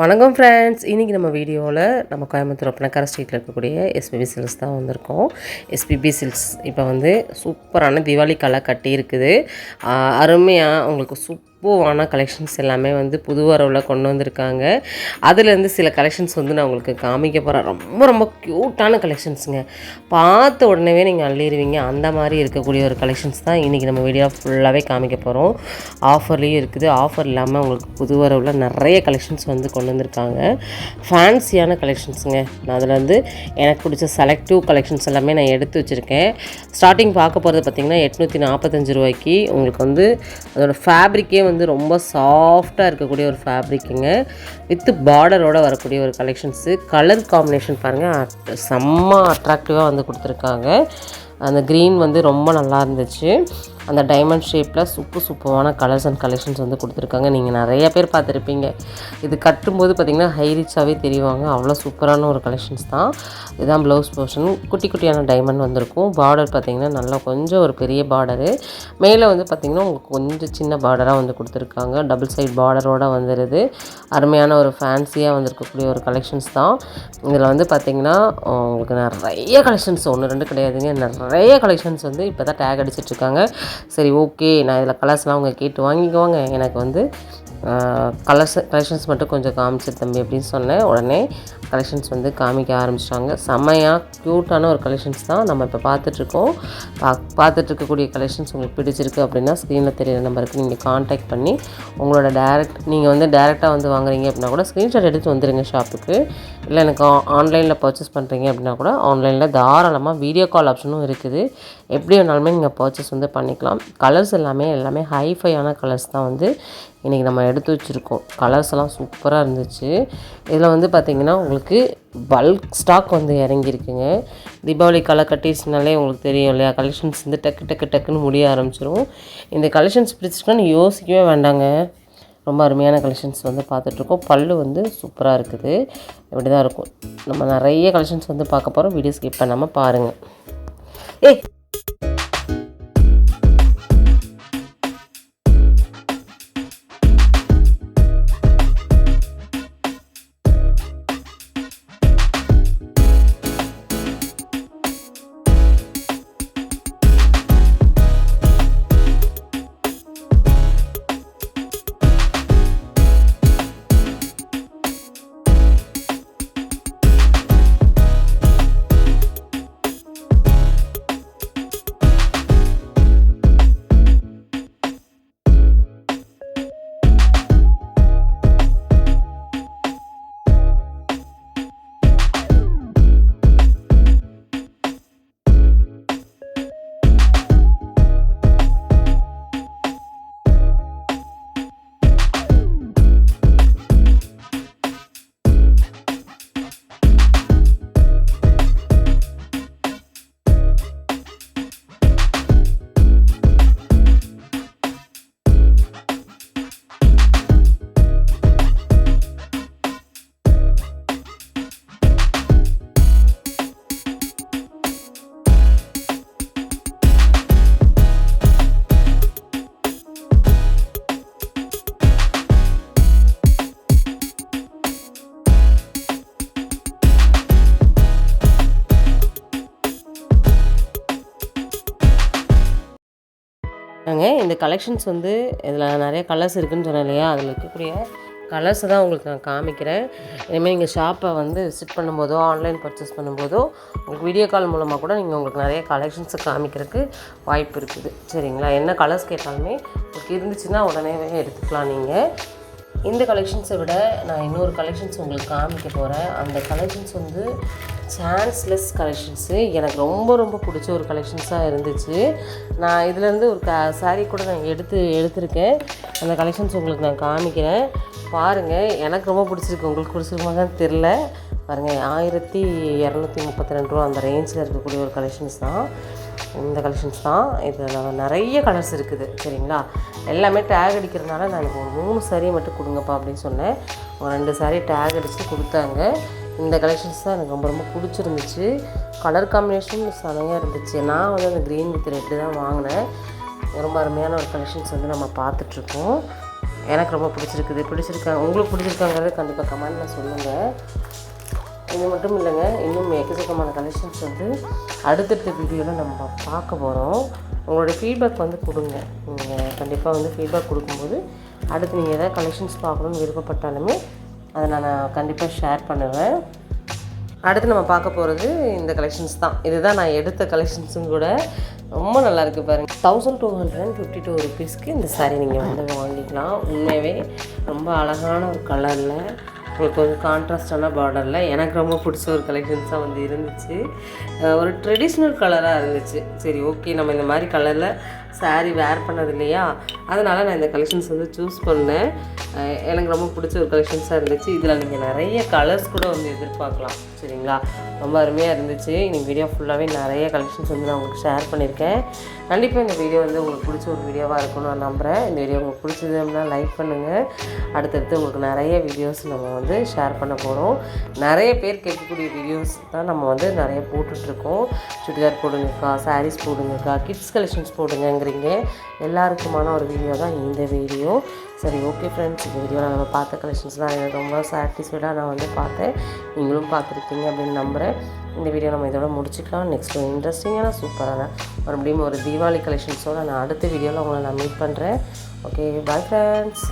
வணக்கம் ஃப்ரெண்ட்ஸ். இன்றைக்கி நம்ம வீடியோவில் நம்ம கோயம்புத்தூர் ஒப்பனக்கார ஸ்ட்ரீட்டில் இருக்கக்கூடிய எஸ்பிபி சில்க்ஸ் தான் வந்திருக்கோம். எஸ்பிபி சில்க்ஸ் இப்போ வந்து சூப்பரான தீபாவளி கலை கட்டி இருக்குது. அருமையாக உங்களுக்கு சூப்பரான கலெக்ஷன்ஸ் எல்லாமே வந்து புது வரவில் கொண்டு வந்திருக்காங்க. அதுலேருந்து சில கலெக்ஷன்ஸ் வந்து நான் உங்களுக்கு காமிக்க போகிறேன். ரொம்ப ரொம்ப க்யூட்டான கலெக்ஷன்ஸுங்க. பார்த்த உடனே நீங்கள் அள்ளிடுவீங்க. அந்த மாதிரி இருக்கக்கூடிய ஒரு கலெக்ஷன்ஸ் தான் இன்றைக்கி நம்ம வீடியோ ஃபுல்லாகவே காமிக்க போகிறோம். ஆஃபர்லேயும் இருக்குது. ஆஃபர் இல்லாமல் உங்களுக்கு புது வரவில் நிறைய கலெக்ஷன்ஸ் வந்து கொண்டு வந்திருக்காங்க. ஃபேன்சியான கலெக்ஷன்ஸுங்க. நான் அதில் வந்து எனக்கு பிடிச்ச செலக்டிவ் கலெக்ஷன்ஸ் எல்லாமே நான் எடுத்து வச்சுருக்கேன். ஸ்டார்டிங் பார்க்க போகிறது பார்த்திங்கன்னா 845 ரூபாய்க்கு உங்களுக்கு வந்து அதோடய ஃபேப்ரிக்கே வந்து ரொம்ப சாஃப்டாக இருக்கக்கூடிய ஒரு ஃபேப்ரிக்குங்க. வித் பார்டரோடு வரக்கூடிய ஒரு கலெக்ஷன்ஸு. கலர் காம்பினேஷன் பாருங்கள், செம்ம அட்ராக்டிவாக வந்து கொடுத்துருக்காங்க. அந்த க்ரீன் வந்து ரொம்ப நல்லா இருந்துச்சு. அந்த டைமண்ட் ஷேப்பில் சூப்பரான கலர்ஸ் அண்ட் கலெக்ஷன்ஸ் வந்து கொடுத்துருக்காங்க. நீங்கள் நிறைய பேர் பார்த்துருப்பீங்க. இது கட்டும்போது பார்த்திங்கன்னா ஹை ரிச்சாகவே தெரிவாங்க. அவ்வளோ சூப்பரான ஒரு கலெக்ஷன்ஸ் தான். இதுதான் ப்ளவுஸ் போர்ஷன். குட்டி குட்டியான டைமண்ட் வந்திருக்கும். பார்டர் பார்த்திங்கன்னா நல்லா கொஞ்சம் ஒரு பெரிய பார்டரு. மேலே வந்து பார்த்திங்கன்னா உங்களுக்கு கொஞ்சம் சின்ன பார்டராக வந்து கொடுத்துருக்காங்க. டபுள் சைட் பார்டரோடு வந்துடுது. அருமையான ஒரு ஃபேன்சியாக வந்திருக்கக்கூடிய ஒரு கலெக்ஷன்ஸ் தான். இதில் வந்து பார்த்திங்கன்னா உங்களுக்கு நிறைய கலெக்ஷன்ஸ், 1 2 கிடையாதுங்க, நிறைய கலெக்ஷன்ஸ் வந்து இப்போ தான் டேக் அடிச்சிட்ருக்காங்க. சரி, ஓகே, நான் இதில் கலர்ஸ்லாம் அவங்க கேட்டு வாங்கிக்குவாங்க, எனக்கு வந்து கலெக்ஷன்ஸ் மட்டும் கொஞ்சம் காமிச்சு தம்பி அப்படின்னு சொன்னேன். உடனே கலெக்ஷன்ஸ் வந்து காமிக்க ஆரம்பிச்சிட்டாங்க. செம்மையாக க்யூட்டான ஒரு கலெக்ஷன்ஸ் தான் நம்ம இப்போ பார்த்துட்ருக்கோம். பார்த்துட்ருக்கக்கூடிய கலெக்ஷன்ஸ் உங்களுக்கு பிடிச்சிருக்கு அப்படின்னா ஸ்க்ரீனில் தெரியிற நம்பருக்கு நீங்கள் காண்டாக்ட் பண்ணி உங்களோட நீங்கள் வந்து டேரெக்டாக வந்து வாங்குறீங்க அப்படின்னா கூட ஸ்க்ரீன்ஷாட் எடுத்து வந்துடுங்க ஷாப்புக்கு. இல்லை எனக்கு ஆன்லைனில் பர்ச்சேஸ் பண்ணுறீங்க அப்படின்னா கூட ஆன்லைனில் தாராளமாக வீடியோ கால் ஆப்ஷனும் இருக்குது. எப்படி வேணாலுமே நீங்கள் பர்ச்சேஸ் வந்து பண்ணிக்கலாம். கலர்ஸ் எல்லாமே ஹைஃபையான கலர்ஸ் தான் வந்து இன்றைக்கி நம்ம எடுத்து வச்சுருக்கோம். கலர்ஸ் எல்லாம் சூப்பராக இருந்துச்சு. இதில் வந்து பார்த்திங்கன்னா உங்களுக்கு பல்க் ஸ்டாக் வந்து இறங்கியிருக்குங்க. தீபாவளி களை கட்டிச்சுனாலே உங்களுக்கு தெரியும் இல்லையா, கலெக்ஷன்ஸ் வந்து டக்குன்னு முடிய ஆரம்பிச்சிடும். இந்த கலெக்ஷன்ஸ் பிடிச்சிருக்கான்னு யோசிக்கவே வேண்டாங்க. ரொம்ப அருமையான கலெக்ஷன்ஸ் வந்து பார்த்துட்ருக்கோம். பல்லு வந்து சூப்பராக இருக்குது. இப்படி தான் இருக்கும். நம்ம நிறைய கலெக்ஷன்ஸ் வந்து பார்க்க போகிறோம். வீடியோ ஸ்கிப் பண்ணாமல் பாருங்கள். இந்த கலெக்ஷன்ஸ் வந்து இதில் நிறைய கலர்ஸ் இருக்குதுன்னு சொன்னேன் இல்லையா, அதில் இருக்கக்கூடிய கலர்ஸை தான் உங்களுக்கு நான் காமிக்கிறேன். இனிமேல் நீங்கள் ஷாப்பை வந்து விசிட் பண்ணும்போதோ ஆன்லைன் பர்ச்சேஸ் பண்ணும்போதோ உங்களுக்கு வீடியோ கால் மூலமாக கூட நீங்கள் உங்களுக்கு நிறைய கலெக்ஷன்ஸை காமிக்கிறதுக்கு வாய்ப்பு இருக்குது. சரிங்களா? என்ன கலர்ஸ் கேட்டாலுமே உங்களுக்கு இருந்துச்சுன்னா உடனே எடுத்துக்கலாம். நீங்கள் இந்த கலெக்ஷன்ஸை விட நான் இன்னொரு கலெக்ஷன்ஸ் உங்களுக்கு காமிக்க போகிறேன். அந்த கலெக்ஷன்ஸ் வந்து சான்ஸ்லெஸ் கலெக்ஷன்ஸு. எனக்கு ரொம்ப ரொம்ப பிடிச்ச ஒரு கலெக்ஷன்ஸாக இருந்துச்சு. நான் இதுலேருந்து ஒரு சாரீ கூட நான் எடுத்திருக்கேன். அந்த கலெக்ஷன்ஸ் உங்களுக்கு நான் காமிக்கிறேன். பாருங்கள், எனக்கு ரொம்ப பிடிச்சிருக்கு. உங்களுக்கு பிடிச்சிருக்குமான்னு தெரில. பாருங்கள், 1232 ரூபா அந்த ரேஞ்சில் இருக்கக்கூடிய ஒரு கலெக்ஷன்ஸ் தான் இந்த கலெக்ஷன்ஸ் தான். இதில் நிறைய கலர்ஸ் இருக்குது. சரிங்களா? எல்லாமே டேக் அடிக்கிறதுனால நான் எனக்கு ஒரு 3 சாரீ மட்டும் கொடுங்கப்பா அப்படின்னு சொன்னேன். ஒரு 2 சாரீ டேக் அடித்து கொடுத்தாங்க. இந்த கலெக்ஷன்ஸ் தான் எனக்கு ரொம்ப ரொம்ப பிடிச்சிருந்துச்சு. கலர் காம்பினேஷன் செமையாக இருந்துச்சு. நான் வந்து அந்த க்ரீன் வித் ரெட்டு தான் வாங்கினேன். ரொம்ப அருமையான ஒரு கலெக்ஷன்ஸ் வந்து நம்ம பார்த்துட்ருக்கோம். எனக்கு ரொம்ப பிடிச்சிருக்காங்க. உங்களுக்கு பிடிச்சிருக்காங்கிறது கண்டிப்பாக கமெண்ட்டில் சொல்லுங்கள். இது மட்டும் இல்லைங்க, இன்னும் எக்கச்சக்கமான கலெக்ஷன்ஸ் வந்து அடுத்தடுத்த வீடியோவில் நம்ம பார்க்க போகிறோம். உங்களுடைய ஃபீட்பேக் வந்து கொடுங்க. நீங்கள் கண்டிப்பாக வந்து ஃபீட்பேக் கொடுக்கும்போது அடுத்து நீங்கள் எதாவது கலெக்ஷன்ஸ் பார்க்கணுன்னு விருப்பப்பட்டாலுமே அதை நான் கண்டிப்பாக ஷேர் பண்ணுவேன். அடுத்து நம்ம பார்க்க போகிறது இந்த கலெக்ஷன்ஸ் தான். இதுதான் நான் எடுத்த கலெக்ஷன்ஸும் கூட. ரொம்ப நல்லாயிருக்கு பாருங்கள். 1252 ருபீஸ்க்கு இந்த சாரீ நீங்கள் வந்து வாங்கிக்கலாம். உண்மையாகவே ரொம்ப அழகான ஒரு கலரில் உங்களுக்கு ஒரு கான்ட்ராஸ்டான பார்டரில் எனக்கு ரொம்ப பிடிச்ச ஒரு கலெக்ஷன்ஸாக வந்து இருந்துச்சு. ஒரு ட்ரெடிஷ்னல் கலராக இருந்துச்சு. சரி ஓகே, நம்ம இந்த மாதிரி கலரில் சாரீ வேர் பண்ணது இல்லையா, அதனால் நான் இந்த கலெக்ஷன்ஸ் வந்து சூஸ் பண்ணேன். எனக்கு ரொம்ப பிடிச்ச ஒரு கலெக்ஷன்ஸாக இருந்துச்சு. இதில் நீங்கள் நிறைய கலர்ஸ் கூட வந்து எதிர்பார்க்கலாம். சரிங்களா, ரொம்ப அருமையாக இருந்துச்சு. இன்னைக்கு வீடியோ ஃபுல்லாகவே நிறைய கலெக்ஷன்ஸ் வந்து நான் உங்களுக்கு ஷேர் பண்ணியிருக்கேன். கண்டிப்பாக இந்த வீடியோ வந்து உங்களுக்கு பிடிச்ச ஒரு வீடியோவாக இருக்கும்னு நான் நம்புகிறேன். இந்த வீடியோ உங்களுக்கு பிடிச்சது அப்படின்னா லைக் பண்ணுங்கள். அடுத்தடுத்து உங்களுக்கு நிறைய வீடியோஸ் நம்ம வந்து ஷேர் பண்ண போகிறோம். நிறைய பேர் கேட்கக்கூடிய வீடியோஸ் தான் நம்ம வந்து நிறைய போட்டுட்ருக்கோம். சுடிதார் போடுங்கக்கா, சாரீஸ் போடுங்கக்கா, கிட்ஸ் கலெக்ஷன்ஸ் போடுங்கங்கிறீங்க. எல்லாருக்குமான ஒரு வீடியோ தான் இந்த வீடியோ. சரி ஓகே ஃப்ரெண்ட்ஸ், இந்த வீடியோவில் நம்ம பார்த்த கலெக்ஷன்ஸ்லாம் எனக்கு ரொம்ப சாட்டிஸ்ஃபைடாக நான் வந்து பார்த்தேன். நீங்களும் பார்த்துருக்கீங்க அப்படின்னு நம்புகிறேன். இந்த வீடியோ நம்ம இதோட முடிச்சுக்கலாம். நெக்ஸ்ட் ஒரு இன்ட்ரெஸ்டிங்கான சூப்பரான மறுபடியும் ஒரு தீபாவளி கலெக்ஷன்ஸோடு நான் அடுத்த வீடியோவில் உங்களை நான் மீட் பண்ணுறேன். Okay, bye friends.